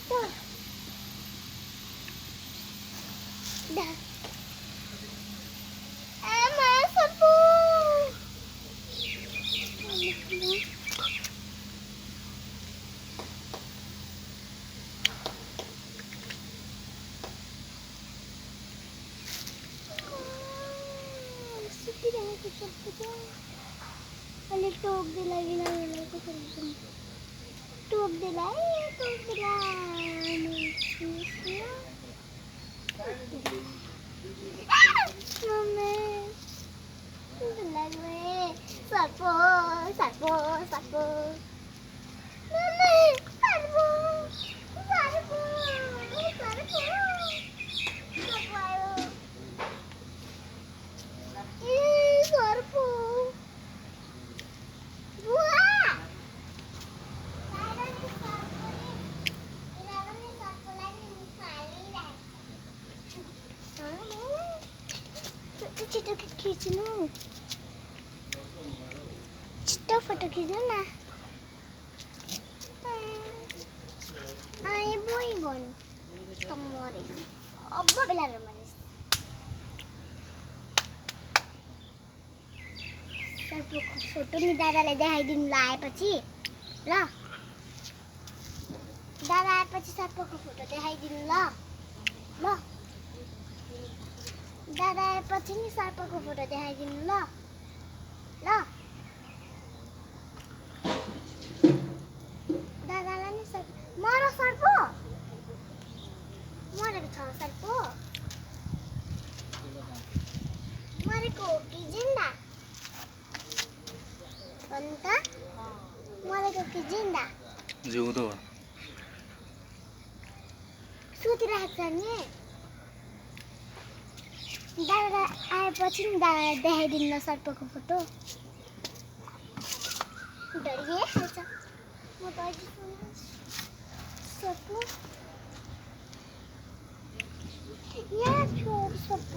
Tuh. Dah. Masuk bu. Tidak aku sebut. Kalau tub dilagi lagi aku sebut. Tub dilagi, tub dilagi. Mama, tub dilagi. Sapo, sapo, sapo. Mama, sapo, sapo, sapo. Sapo. Sapo. Buah. छिटो खिच्नु छिटो photo खिच्नु न आए बोइ गर्नु तमरे अब बेला रमाइस सर्पको फोटो नि दादालाई देखाइदिनु आएपछि ल दादा आएपछि सर्पको फोटो देखाइदिनु ल ल दादा आएपछि नि सर्पको फोटो देखाइदिनु ल ल दादालाई नि सर्प मरो सर्प मरेको छ सर्प मरेको हो कि जिन्दा भन्नु त मरेको कि जिन्दा जिउँदो सुतिरहेको छ नि दादा आएपछि नि दादा देखाइदिनु ल सर्पको फोटो डरिहाल्छ म त सर्प यहाँ छ सर्प